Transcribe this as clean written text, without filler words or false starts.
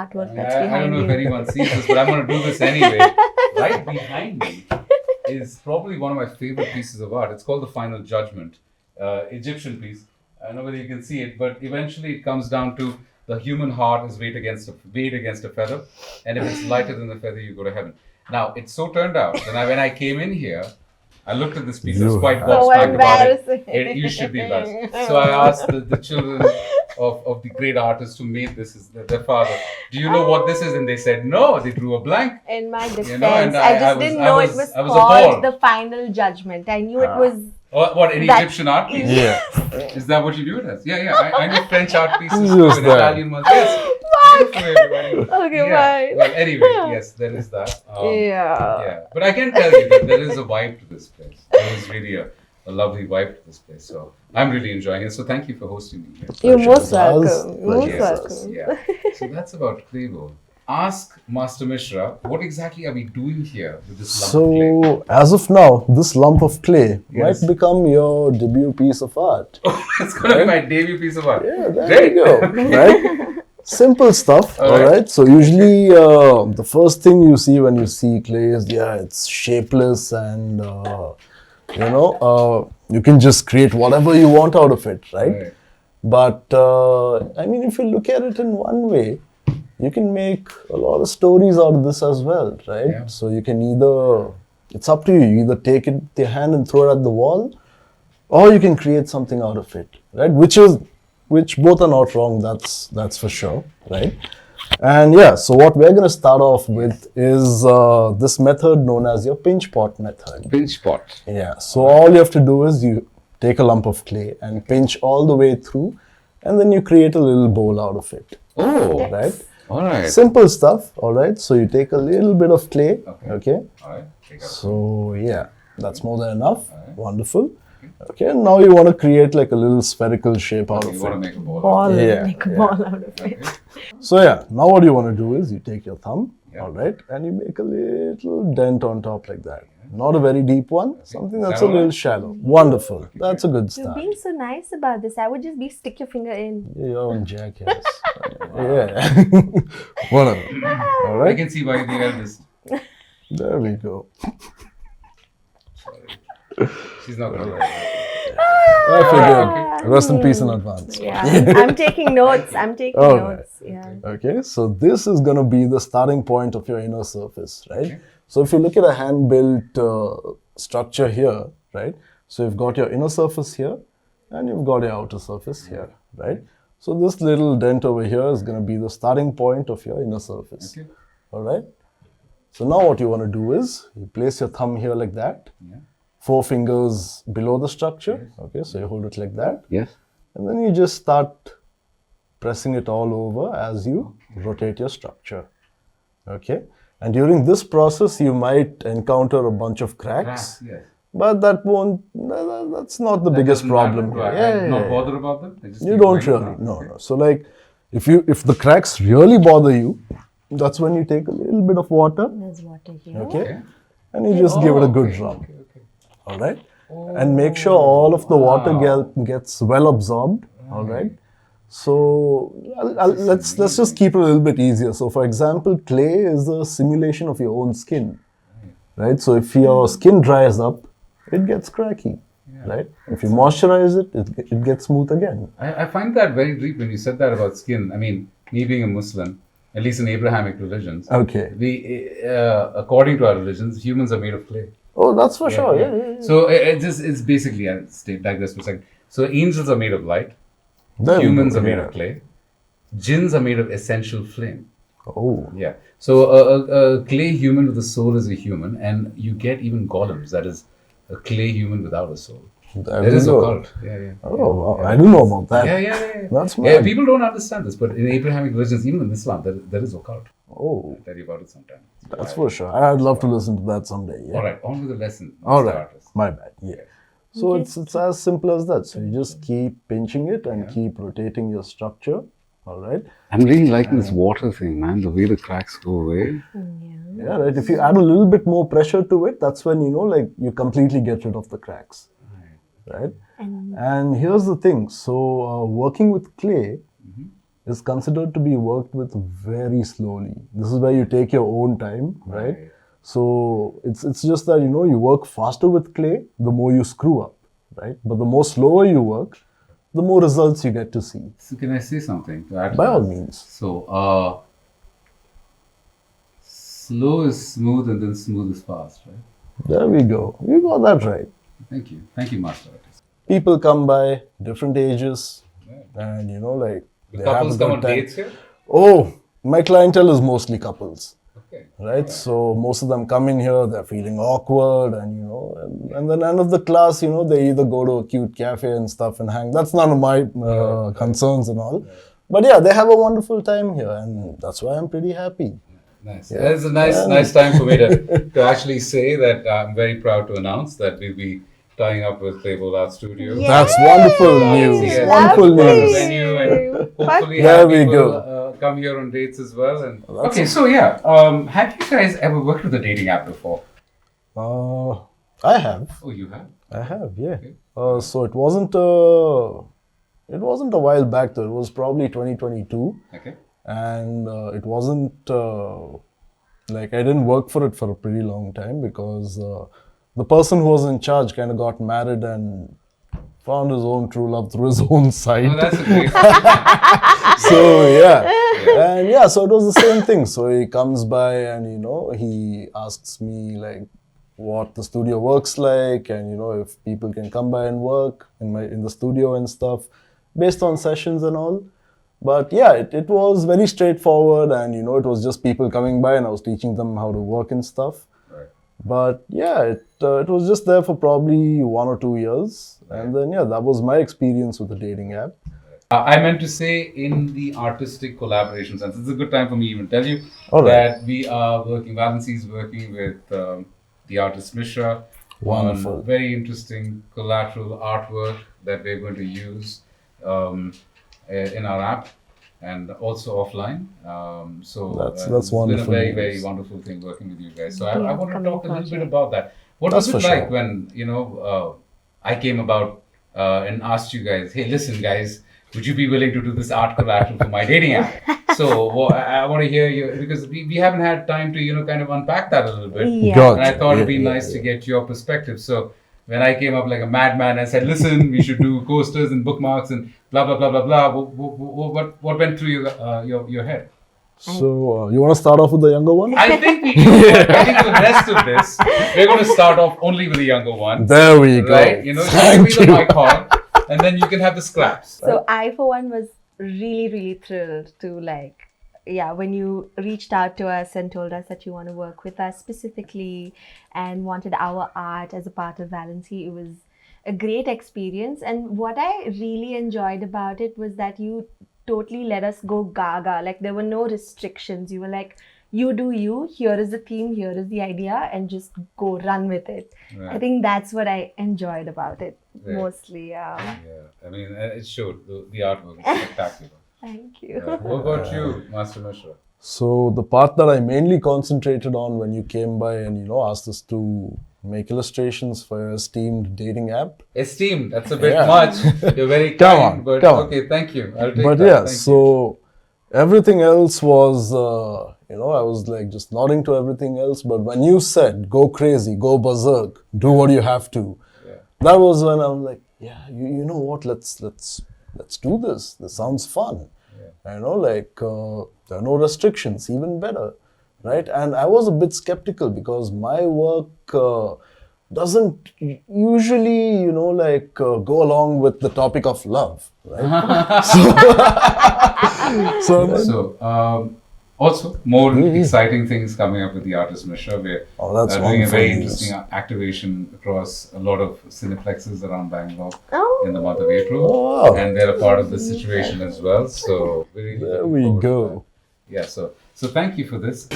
artwork that's behind I don't know you. if anyone sees this, but I'm going to do this anyway. Right behind me is probably one of my favorite pieces of art. It's called The Final Judgment, Egyptian piece. I don't know whether you can see it, but eventually it comes down to the human heart is weight against a feather, and if it's lighter than the feather, you go to heaven. Now, it so turned out that when I came in here, I looked at this piece. I was quite gobsmacked about it. You should be embarrassed. So I asked the children of the great artist who made this, their father, do you know what this is? And they said no. They drew a blank. In my defense, and I didn't know it was called The Final Judgment. I knew it was... What, an Egyptian art piece? Yeah. Is that what you do it as? Yeah. I know French art pieces, Just that. Italian ones. Yes. Okay, fine. Well, anyway, yes, there is that. Yeah. But I can tell you that there is a vibe to this place. There is really a lovely vibe to this place. So I'm really enjoying it. So thank you for hosting me here. You're most welcome. Pleasure. Most welcome. Yeah. So that's about clay bowl. Ask Master Mishra, what exactly are we doing here with this lump of clay? So, as of now, this lump of clay Yes. might become your debut piece of art. It's going to be my debut piece of art. Yeah, there Great. you go. Right? Simple stuff, All right. alright? So, usually, the first thing you see when you see clay is, it's shapeless and, you can just create whatever you want out of it, right? But, if you look at it in one way, you can make a lot of stories out of this as well, right? Yeah. So you can it's up to you. You either take it with your hand and throw it at the wall, or you can create something out of it, right? Which both are not wrong, that's for sure, right? And so what we're going to start off with is this method known as your pinch pot method. Pinch pot. Yeah, so all you have to do is you take a lump of clay and pinch all the way through, and then you create a little bowl out of it. Oh, Right? all right. Simple stuff, all right? So you take a little bit of clay, okay? All right. So, that's more than enough. Wonderful. Okay, now you want to create like a little spherical shape out of You want to it. make a ball. Ball, Yeah, make a ball out of it. So, now what you want to do is you take your thumb, Yeah. all right? And you make a little dent on top like that. Not a very deep one, something that's a Shallow little one? shallow. Wonderful. That's a good You're start. being so nice about this. I would just be stick your finger in. You're on jackass. Yeah. Whatever. All I right. can see why you're the eldest. There we go. She's not going to do I figured. Rest in peace in advance. Yeah, I'm taking notes. I'm taking All right. notes. Yeah. Okay, so this is going to be the starting point of your inner surface, right? Okay. So if you look at a hand-built structure here, right? So you've got your inner surface here, and you've got your outer surface here, right? So this little dent over here is going to be the starting point of your inner surface. Okay. All right? So now what you want to do is, you place your thumb here like that, Yeah. 4 fingers below the structure, okay? So you hold it like that, Yes. and then you just start pressing it all over as you rotate your structure, okay? And during this process, you might encounter a bunch of cracks, Yes. but that's not the biggest problem here. I'm not bothered about them. I just You keep don't going really, down. no, Okay. no. So like, if the cracks really bother you, that's when you take a little bit of water, There's water here. okay? Okay. And you just give it a good okay, rub, okay. all right? And make sure all of the water gets well absorbed, all right? So let's just keep it a little bit easier. So for example, clay is a simulation of your own skin, right? So if your skin dries up, it gets cracky, right? If you moisturize it, it gets smooth again. I find that very deep when you said that about skin. I mean, me being a Muslim, at least in Abrahamic religions, Okay. according to our religions, humans are made of clay. Oh, that's for sure. Yeah. So it's basically, I'll digress for a second. So angels are made of light. There we Humans go, are made yeah. of clay. Jinns are made of essential flame. Oh, Yeah. So a clay human with a soul is a human, and you get even golems. That is a clay human without a soul. there There we is go. occult. Yeah. Oh, wow. I didn't know about that. Yeah. That's Yeah, mad. people don't understand this, but in Abrahamic religions, even in Islam, there is occult. Oh, I'll tell you about it sometime. that's for sure. I'd love to listen to that someday. Yeah. All right, on with the lesson. All Mr. right. Artist. My bad. Yeah. So it's as simple as that. So you just keep pinching it and keep rotating your structure. All right. I'm really liking this water thing, man. The way the cracks go away. Yeah. Right. If you add a little bit more pressure to it, that's when you completely get rid of the cracks. Right. And here's the thing. So working with clay is considered to be worked with very slowly. This is where you take your own time, right? So it's just that, you know, you work faster with clay, the more you screw up, right? But the more slower you work, the more results you get to see. So can I say something to add to By all that? means. So, slow is smooth and then smooth is fast, right? There we go. You got that right. Thank you. Thank you, Master Artist. People come by, different ages, and you know, like, The they couples have a come good on time. dates here? Oh, my clientele is mostly couples. Okay. Right, so most of them come in here, they're feeling awkward, and you know, and then end of the class, you know, they either go to a cute cafe and stuff and hang. That's none of my concerns and all, but yeah, they have a wonderful time here, and that's why I'm pretty happy. Nice. It's a nice time for me to actually say that I'm very proud to announce that we'll be tying up with Playbowl Art Studio. Yay! That's wonderful news. Yes, Wonderful lovely. news. Venue, and hopefully There have we people go. come here on dates as well. And That's okay, it. so yeah, have you guys ever worked with a dating app before? I have. Oh, you have. I have, yeah. Okay. So it wasn't a while back though. It was probably 2022, Okay. and it wasn't like I didn't work for it for a pretty long time because the person who was in charge kind of got married and found his own true love through his own site. Oh, that's a great. So yeah. And yeah, so it was the same thing. So he comes by and you know, he asks me like what the studio works like, and you know, if people can come by and work in the studio and stuff based on sessions and all. But yeah, it was very straightforward, and you know, it was just people coming by and I was teaching them how to work and stuff. Right. But yeah, it was just there for probably 1 or 2 years, and then yeah, that was my experience with the dating app. I meant to say in the artistic collaboration sense. It's a good time for me to even tell you All right. that we are working. Vlncy is working with the artist Mishra Wonderful. on very interesting collateral artwork that we're going to use in our app and also offline. That's it's wonderful been a very, news. very wonderful thing working with you guys. So Yeah, I want to coming talk a little bit project. about that. What That's was it for like sure. when, you know, I came about and asked you guys, hey, listen, guys, would you be willing to do this art collateral for my dating app? So I want to hear you, because we haven't had time to, you know, kind of unpack that a little bit. Yeah. Got And I you. thought it'd be Yeah, nice yeah, to get your perspective. So when I came up like a madman, I said, listen, we should do coasters and bookmarks and blah, blah, blah, blah, blah. What went through your head? So you want to start off with the younger one? I think we I think the rest of this, we're going to start off only with the younger one. There we go. Right? You know, you Thank give me the you. mic horn, and then you can have the scraps. So I, for one, was really, really thrilled to when you reached out to us and told us that you want to work with us specifically and wanted our art as a part of Vlncy. It was a great experience. And what I really enjoyed about it was that you totally let us go gaga. Like, there were no restrictions. You were like, you do you, here is the theme, here is the idea, and just go run with it. Right. I think that's what I enjoyed about it Right. mostly. Yeah, I mean, it showed. The artwork is spectacular. Thank you. Yeah. What about you, Master Mishra? So the part that I mainly concentrated on when you came by and you know asked us to make illustrations for your esteemed dating app. Esteemed, that's a bit Yeah. much. You're very kind, Come on, but come on. okay, thank you. I'll take But that. yeah, Thank so everything else was, you know, I was like just nodding to everything else. But when you said go crazy, go berserk, do what you have to, Yeah. that was when I was like, yeah, you know what? Let's do this. This sounds fun. Yeah. You know, like there are no restrictions, even better, right? And I was a bit skeptical because my work doesn't usually, you know, like go along with the topic of love, right? So I'm like, So, also, more exciting things coming up with the artist Mishra. We're oh, that's doing a wonderful very news. interesting activation across a lot of cineplexes around Bangalore Oh. in the month of April. Oh, wow. And they're a part of the situation as well. So, we're really There looking we forward to go. that. Yeah, so thank you for this.